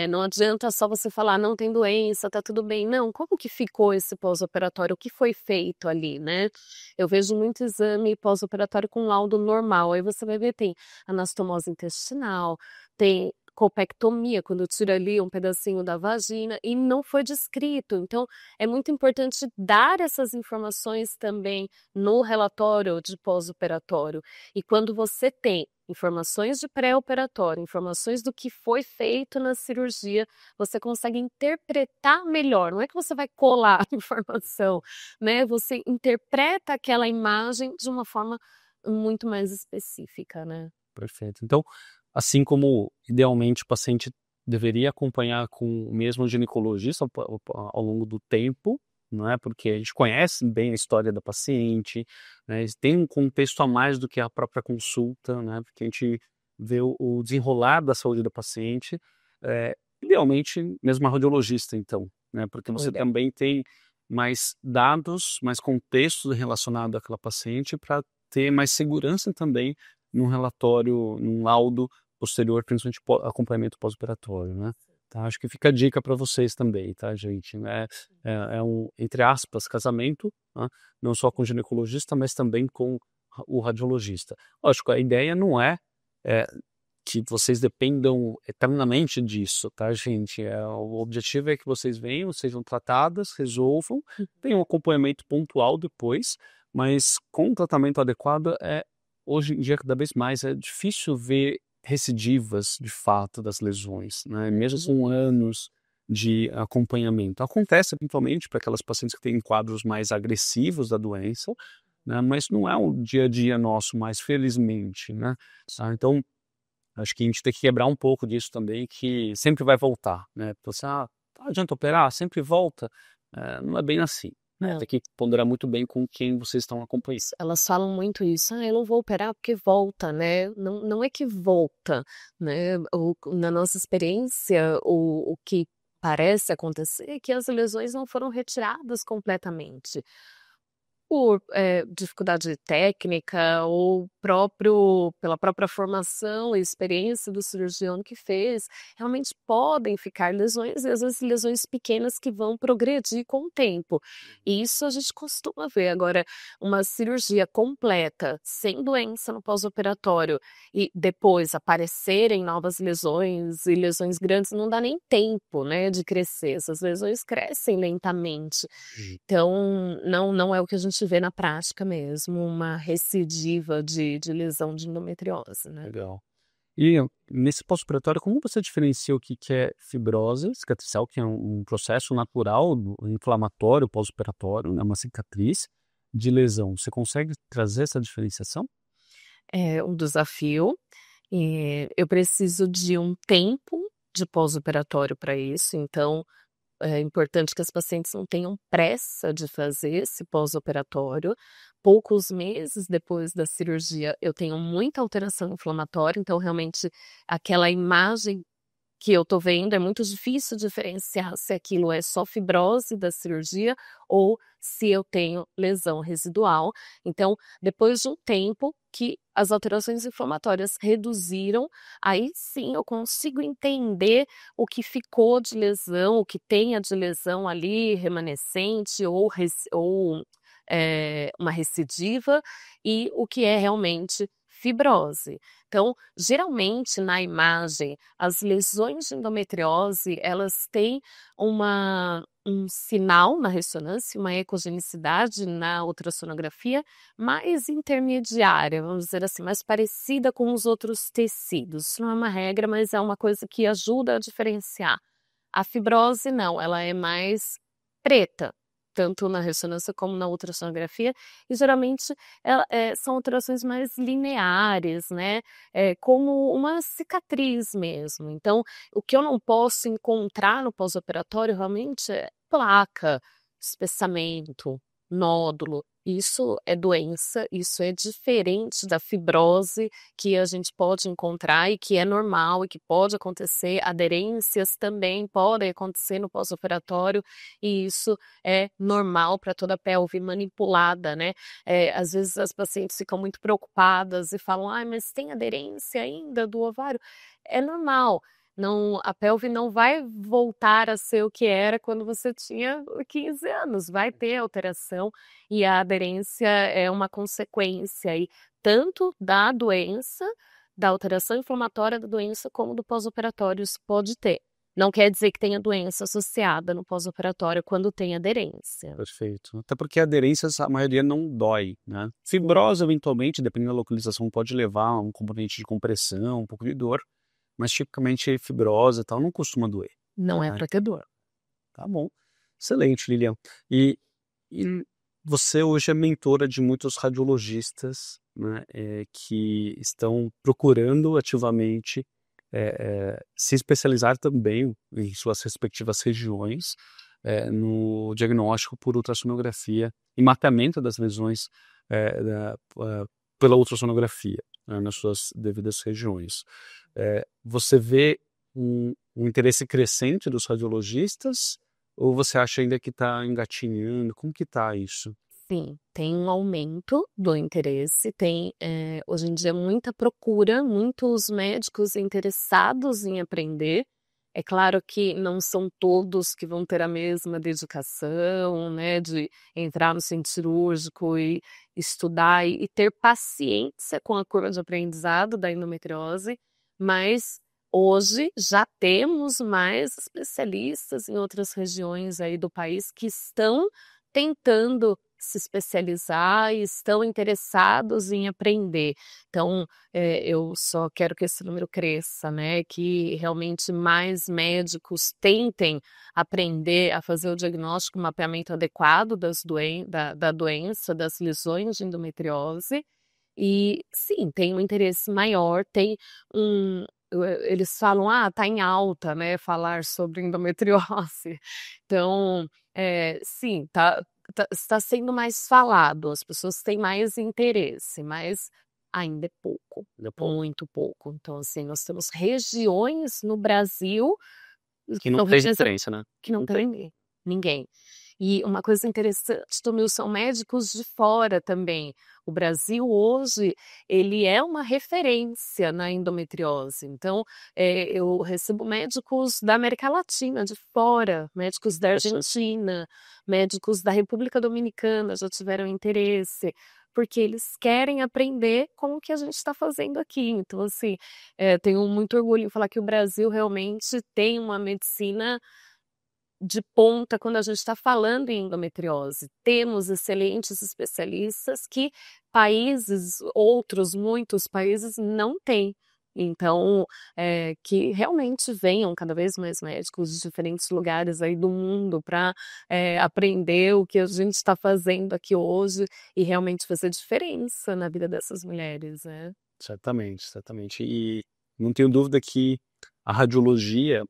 Não adianta só você falar: "Não tem doença, tá tudo bem". Não, como que ficou esse pós-operatório? O que foi feito ali, né? Eu vejo muito exame pós-operatório com laudo normal, aí você vai ver, tem anastomose intestinal, tem colpectomia, quando tira ali um pedacinho da vagina, e não foi descrito. Então, é muito importante dar essas informações também no relatório de pós-operatório. E quando você tem informações de pré-operatório, informações do que foi feito na cirurgia, você consegue interpretar melhor. Não é que você vai colar a informação, né? Você interpreta aquela imagem de uma forma muito mais específica, né? Perfeito. Então, assim como idealmente o paciente deveria acompanhar com o mesmo ginecologista ao longo do tempo, não é? Porque a gente conhece bem a história da paciente, né? Tem um contexto a mais do que a própria consulta, né? Porque a gente vê o desenrolar da saúde da paciente, idealmente mesmo a radiologista, então, né? Porque você Olha. também tem mais dados, mais contexto relacionado àquela paciente para ter mais segurança também num relatório, num laudo posterior, principalmente acompanhamento pós-operatório, né. Tá, acho que fica a dica para vocês também, tá, gente, né, é um, entre aspas, "casamento", né, não só com o ginecologista, mas também com o radiologista. Lógico, a ideia não é que vocês dependam eternamente disso, tá, gente? O objetivo é que vocês venham, sejam tratadas, resolvam, tenham um acompanhamento pontual depois, mas com o tratamento adequado, hoje em dia, cada vez mais, é difícil ver recidivas, de fato, das lesões, né? Mesmo com anos de acompanhamento. Acontece, principalmente, para aquelas pacientes que têm quadros mais agressivos da doença, né? Mas não é o dia a dia nosso mais, felizmente, né? Tá? Então, acho que a gente tem que quebrar um pouco disso também, que sempre vai voltar, né? Você, não adianta operar, sempre volta. Não é bem assim, né? Não. Tem que ponderar muito bem com quem vocês estão acompanhando. Elas falam muito isso, eu não vou operar porque volta, né? Não, não é que volta, né? Na nossa experiência, o que parece acontecer é que as lesões não foram retiradas completamente. Por dificuldade técnica ou pela própria formação e experiência do cirurgião que fez, realmente podem ficar lesões, e às vezes lesões pequenas que vão progredir com o tempo. E isso a gente costuma ver. Agora, uma cirurgia completa, sem doença no pós-operatório, e depois aparecerem novas lesões e lesões grandes, não dá nem tempo, né, de crescer. Essas lesões crescem lentamente. Então, não é o que a gente vê na prática mesmo, uma recidiva de lesão de endometriose, né. Legal. E nesse pós-operatório, como você diferencia o que é fibrose cicatricial, que é um processo natural inflamatório pós-operatório, né, uma cicatriz, de lesão? Você consegue trazer essa diferenciação? É um desafio, eu preciso de um tempo de pós-operatório para isso, então é importante que as pacientes não tenham pressa de fazer esse pós-operatório. Poucos meses depois da cirurgia, eu tenho muita alteração inflamatória, então realmente aquela imagem que eu tô vendo é muito difícil diferenciar se aquilo é só fibrose da cirurgia ou se eu tenho lesão residual. Então, depois de um tempo que as alterações inflamatórias reduziram, aí sim eu consigo entender o que ficou de lesão, o que tenha de lesão ali remanescente ou uma recidiva, e o que é realmente fibrose. Então, geralmente na imagem, as lesões de endometriose, elas têm um sinal na ressonância, uma ecogenicidade na ultrassonografia mais intermediária, vamos dizer assim, mais parecida com os outros tecidos. Isso não é uma regra, mas é uma coisa que ajuda a diferenciar. A fibrose não, ela é mais preta, tanto na ressonância como na ultrassonografia, e geralmente são alterações mais lineares, né, como uma cicatriz mesmo. Então, o que eu não posso encontrar no pós-operatório realmente é placa, espessamento, nódulo. Isso é doença, isso é diferente da fibrose que a gente pode encontrar e que é normal e que pode acontecer. Aderências também podem acontecer no pós-operatório, e isso é normal para toda a pelve manipulada, né. Às vezes as pacientes ficam muito preocupadas e falam: "Ai, mas tem aderência ainda do ovário?". É normal, não, a pelve não vai voltar a ser o que era quando você tinha 15 anos, vai ter alteração, e a aderência é uma consequência aí, tanto da doença, da alteração inflamatória da doença, como do pós-operatório, isso pode ter. Não quer dizer que tenha doença associada no pós-operatório quando tem aderência. Perfeito. Até porque a aderência, a maioria não dói, né? Fibrose, eventualmente, dependendo da localização, pode levar a um componente de compressão, um pouco de dor, mas tipicamente fibrose e tal não costuma doer. Não é né? para ter dor. Tá bom. Excelente, Lilian. E você hoje é mentora de muitos radiologistas, né, que estão procurando ativamente se especializar também em suas respectivas regiões no diagnóstico por ultrassonografia e mapeamento das lesões pela ultrassonografia, né, nas suas devidas regiões. Você vê um interesse crescente dos radiologistas ou você acha ainda que está engatinhando? Como que está isso? Sim, tem um aumento do interesse, tem, hoje em dia muita procura, muitos médicos interessados em aprender. É claro que não são todos que vão ter a mesma dedicação, né, de entrar no centro cirúrgico e estudar e ter paciência com a curva de aprendizado da endometriose, mas hoje já temos mais especialistas em outras regiões aí do país que estão tentando se especializar e estão interessados em aprender. Então, eu só quero que esse número cresça, né? Que realmente mais médicos tentem aprender a fazer o diagnóstico, o mapeamento adequado da doença, das lesões de endometriose. E sim, tem um interesse maior, tem um. Eles falam, tá em alta, né? Falar sobre endometriose. Então, sim, está sendo mais falado, as pessoas têm mais interesse, mas ainda é pouco, muito pouco. Então, assim, nós temos regiões no Brasil Que não são tem regiões referência, né? que não tem ninguém. E uma coisa interessante, Tomil, são médicos de fora também. O Brasil hoje, ele é uma referência na endometriose. Então, eu recebo médicos da América Latina, de fora, médicos da Argentina, médicos da República Dominicana já tiveram interesse, porque eles querem aprender com o que a gente está fazendo aqui. Então, assim, tenho muito orgulho em falar que o Brasil realmente tem uma medicina de ponta quando a gente está falando em endometriose. Temos excelentes especialistas que muitos países não têm. Então, que realmente venham cada vez mais médicos de diferentes lugares aí do mundo para aprender o que a gente está fazendo aqui hoje e realmente fazer diferença na vida dessas mulheres, né? Certamente, certamente. E não tenho dúvida que a radiologia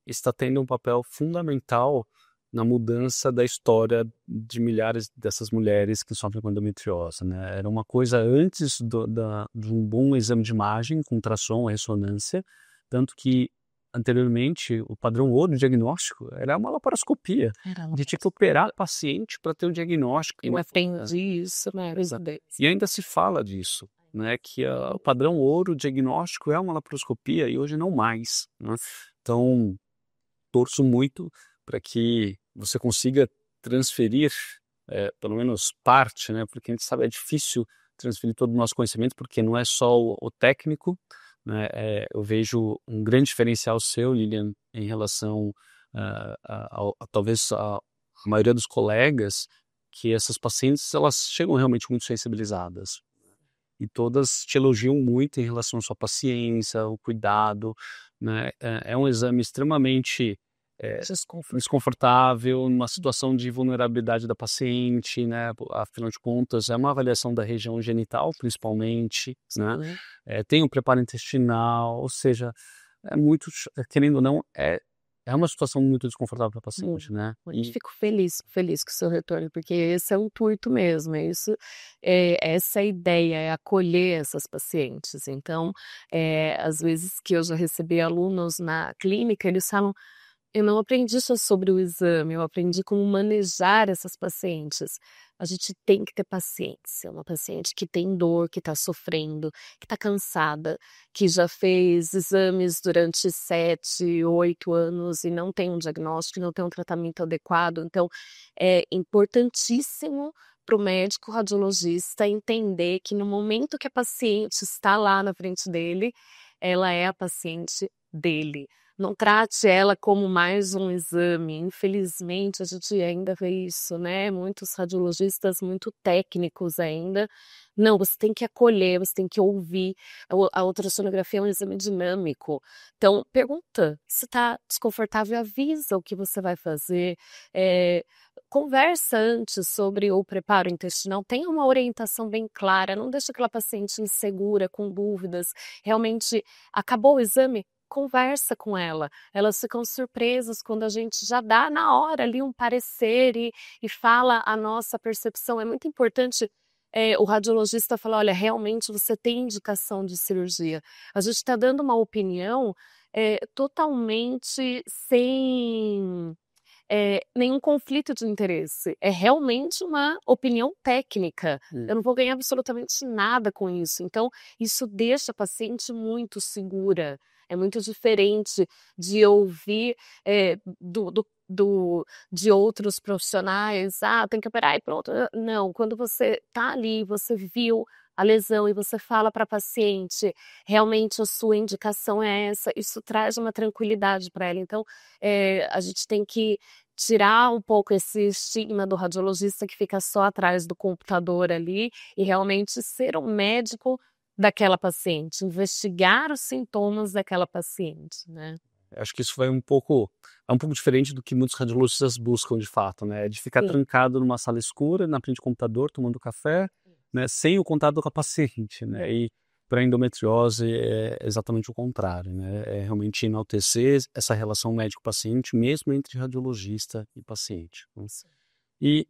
está tendo um papel fundamental na mudança da história de milhares dessas mulheres que sofrem com endometriose, né? Era uma coisa antes de um bom exame de imagem, com ultrassom, ressonância, tanto que anteriormente o padrão ouro de diagnóstico era uma laparoscopia. A gente tinha que operar o paciente para ter o diagnóstico. Eu aprendi isso na residência. E ainda se fala disso, né? Que o padrão ouro diagnóstico é uma laparoscopia e hoje não mais, né? Então, torço muito para que você consiga transferir, pelo menos parte, né? Porque a gente sabe é difícil transferir todo o nosso conhecimento, porque não é só o técnico, né? Eu vejo um grande diferencial seu, Lilian, em relação talvez a maioria dos colegas, que essas pacientes elas chegam realmente muito sensibilizadas. E todas te elogiam muito em relação à sua paciência, o cuidado, né? É um exame extremamente desconfortável, numa situação de vulnerabilidade da paciente, né? Afinal de contas, é uma avaliação da região genital, principalmente, né? Tem o preparo intestinal, ou seja, querendo ou não, é uma situação muito desconfortável para a paciente, né? Fico feliz com o seu retorno, porque esse é o intuito mesmo, essa é a ideia, é acolher essas pacientes. Então, às vezes que eu já recebi alunos na clínica, eles falam, eu não aprendi só sobre o exame, eu aprendi como manejar essas pacientes. A gente tem que ter paciência, uma paciente que tem dor, que está sofrendo, que está cansada, que já fez exames durante 7, 8 anos e não tem um diagnóstico, não tem um tratamento adequado. Então, é importantíssimo para o médico radiologista entender que no momento que a paciente está lá na frente dele, ela é a paciente dele. Não trate ela como mais um exame. Infelizmente, a gente ainda vê isso, né? Muitos radiologistas muito técnicos ainda. Não, você tem que acolher, você tem que ouvir. A ultrassonografia é um exame dinâmico. Então, pergunta. Se está desconfortável, avisa o que você vai fazer. Conversa antes sobre o preparo intestinal. Tenha uma orientação bem clara. Não deixe aquela paciente insegura, com dúvidas. Realmente, acabou o exame? Conversa com ela, elas ficam surpresas quando a gente já dá na hora ali um parecer e fala a nossa percepção. É muito importante o radiologista falar, olha, realmente você tem indicação de cirurgia. A gente está dando uma opinião totalmente sem nenhum conflito de interesse. É realmente uma opinião técnica. Eu não vou ganhar absolutamente nada com isso. Então, isso deixa a paciente muito segura. É muito diferente de ouvir de outros profissionais, tem que operar e pronto. Não, quando você está ali, você viu, a lesão e você fala para a paciente, realmente a sua indicação é essa, isso traz uma tranquilidade para ela. Então, a gente tem que tirar um pouco esse estigma do radiologista que fica só atrás do computador ali e realmente ser um médico daquela paciente, investigar os sintomas daquela paciente, né. Acho que isso vai é um pouco diferente do que muitos radiologistas buscam de fato, né, de ficar Sim. trancado numa sala escura, na frente do computador, tomando café, né, sem o contato com a paciente, né, e para endometriose é exatamente o contrário, né, é realmente enaltecer essa relação médico-paciente, mesmo entre radiologista e paciente, né. Sim. E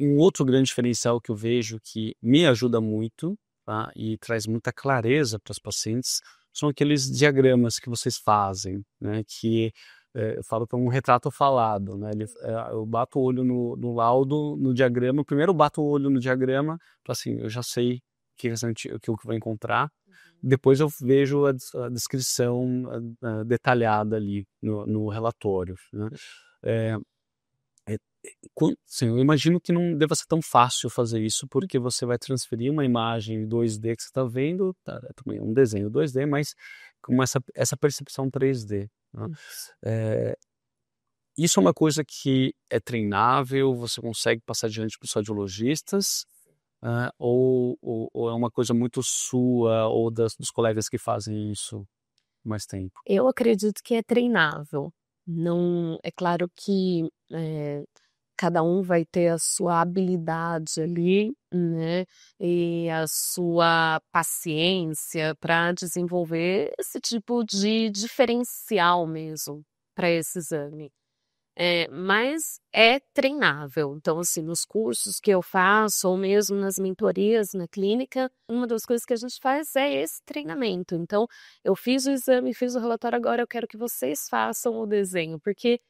um outro grande diferencial que eu vejo que me ajuda muito, tá, e traz muita clareza para as pacientes, são aqueles diagramas que vocês fazem, né, que, eu falo que é um retrato falado, né, eu bato o olho no laudo, no diagrama, primeiro eu bato o olho no diagrama, para assim, eu já sei o que eu vou encontrar, depois eu vejo a descrição, detalhada ali no relatório, né. Eh sim, eu imagino que não deva ser tão fácil fazer isso, porque você vai transferir uma imagem 2D que você está vendo, também é um desenho 2D, mas com essa percepção 3D, né. Isso. Isso é uma coisa que é treinável, você consegue passar adiante para os radiologistas, ou é uma coisa muito sua ou dos colegas que fazem isso há mais tempo? Eu acredito que é treinável. Não, é claro que, cada um vai ter a sua habilidade ali, né, e a sua paciência para desenvolver esse tipo de diferencial mesmo para esse exame. Mas é treinável. Então, assim, nos cursos que eu faço ou mesmo nas mentorias na clínica, uma das coisas que a gente faz é esse treinamento. Então, eu fiz o exame, fiz o relatório, agora eu quero que vocês façam o desenho, porque,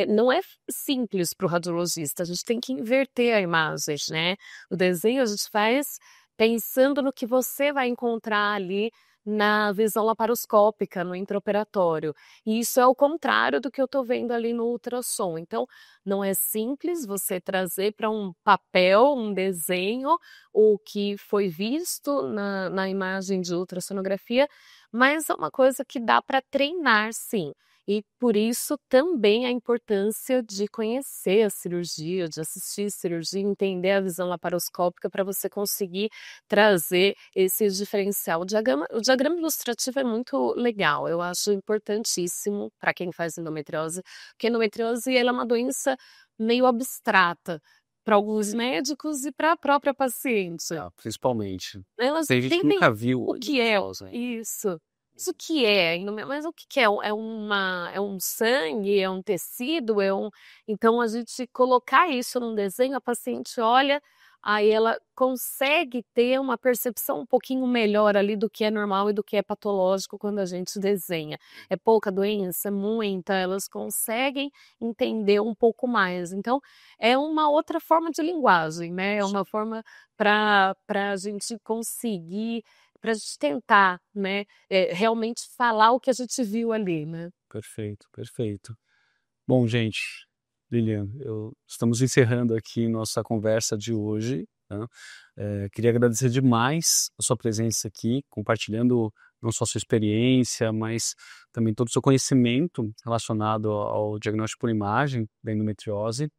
não é simples para o radiologista, a gente tem que inverter a imagem, né. O desenho a gente faz pensando no que você vai encontrar ali na visão laparoscópica, no intraoperatório. E isso é o contrário do que eu estou vendo ali no ultrassom. Então, não é simples você trazer para um papel, um desenho, o que foi visto na imagem de ultrassonografia, mas é uma coisa que dá para treinar sim. E por isso também a importância de conhecer a cirurgia, de assistir cirurgia, entender a visão laparoscópica para você conseguir trazer esse diferencial. O diagrama ilustrativo é muito legal, eu acho importantíssimo para quem faz endometriose, porque a endometriose ela é uma doença meio abstrata para alguns médicos e para a própria paciente. Principalmente. Elas Tem gente que entendem nunca viu o que é endometriose, né. isso. Mas o que é mas o que que é? É um sangue, é um tecido, então a gente colocar isso num desenho, a paciente olha, aí ela consegue ter uma percepção um pouquinho melhor ali do que é normal e do que é patológico quando a gente desenha. É pouca doença, é muita, elas conseguem entender um pouco mais. Então, é uma outra forma de linguagem, né, é uma forma para a gente conseguir, para a gente tentar, né, realmente falar o que a gente viu ali, né. Perfeito, perfeito. Bom, gente, Lilian, estamos encerrando aqui nossa conversa de hoje, tá. Queria agradecer demais a sua presença aqui, compartilhando não só a sua experiência, mas também todo o seu conhecimento relacionado ao diagnóstico por imagem da endometriose.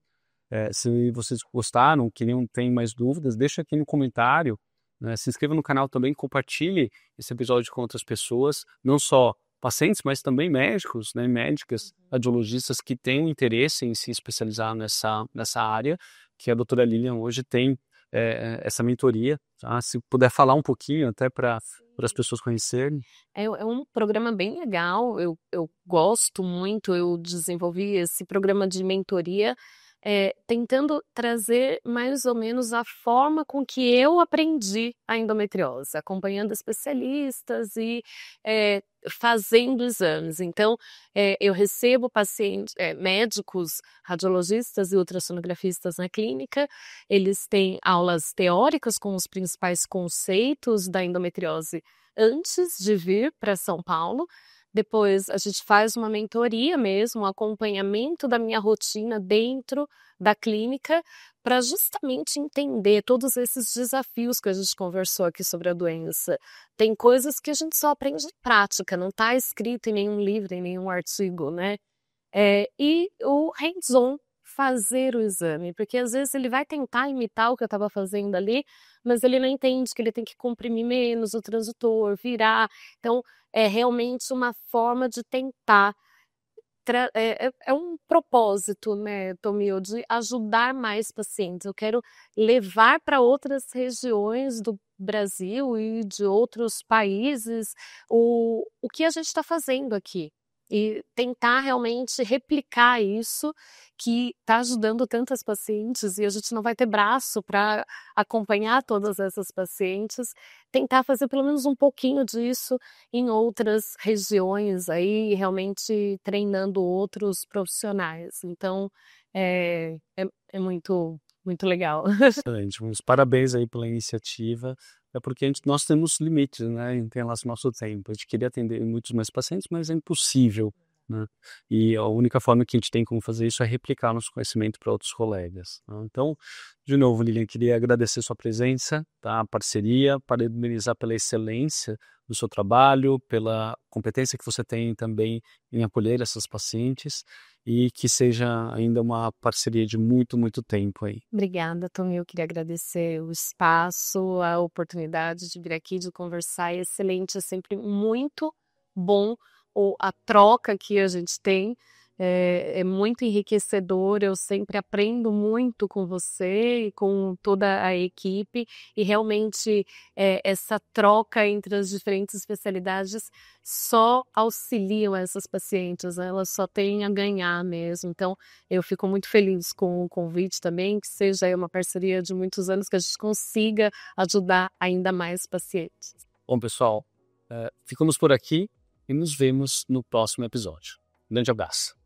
Se vocês gostaram, têm mais dúvidas, deixa aqui no comentário, né, se inscreva no canal também, compartilhe esse episódio com outras pessoas, não só pacientes, mas também médicos, né, médicas, radiologistas que têm um interesse em se especializar nessa área, que a doutora Lilian hoje tem essa mentoria, tá? Se puder falar um pouquinho até para as pessoas conhecerem. É um programa bem legal, eu gosto muito, eu desenvolvi esse programa de mentoria, tentando trazer mais ou menos a forma com que eu aprendi a endometriose, acompanhando especialistas e, fazendo exames. Então, eu recebo pacientes médicos, radiologistas e ultrassonografistas na clínica, eles têm aulas teóricas com os principais conceitos da endometriose antes de vir para São Paulo. Depois a gente faz uma mentoria mesmo, um acompanhamento da minha rotina dentro da clínica, para justamente entender todos esses desafios que a gente conversou aqui sobre a doença. Tem coisas que a gente só aprende em prática, não está escrito em nenhum livro, em nenhum artigo, né? E o hands-on, fazer o exame, porque às vezes ele vai tentar imitar o que eu estava fazendo ali, mas ele não entende que ele tem que comprimir menos o transitor, virar. Então, é realmente uma forma de tentar é um propósito, né, Tomil, de ajudar mais pacientes. Eu quero levar para outras regiões do Brasil e de outros países o que a gente está fazendo aqui. E tentar realmente replicar isso, que está ajudando tantas pacientes, e a gente não vai ter braço para acompanhar todas essas pacientes. Tentar fazer pelo menos um pouquinho disso em outras regiões aí, realmente treinando outros profissionais. Então, é muito, muito legal. Excelente. Uns parabéns aí pela iniciativa. É porque nós temos limites, né, em relação ao nosso tempo. A gente queria atender muitos mais pacientes, mas é impossível, né? E a única forma que a gente tem como fazer isso é replicar nosso conhecimento para outros colegas, né? Então, de novo, Lilian, queria agradecer sua presença, tá? A parceria, parabenizar pela excelência do seu trabalho, pela competência que você tem também em acolher essas pacientes e que seja ainda uma parceria de muito, muito tempo aí. Obrigada, Tom. Eu queria agradecer o espaço, a oportunidade de vir aqui, de conversar. É excelente, é sempre muito bom a troca que a gente tem. É muito enriquecedor, eu sempre aprendo muito com você e com toda a equipe, e realmente essa troca entre as diferentes especialidades só auxiliam essas pacientes, né? Elas só têm a ganhar mesmo. Então, eu fico muito feliz com o convite também, que seja aí uma parceria de muitos anos, que a gente consiga ajudar ainda mais pacientes. Bom, pessoal, ficamos por aqui e nos vemos no próximo episódio. Um grande abraço.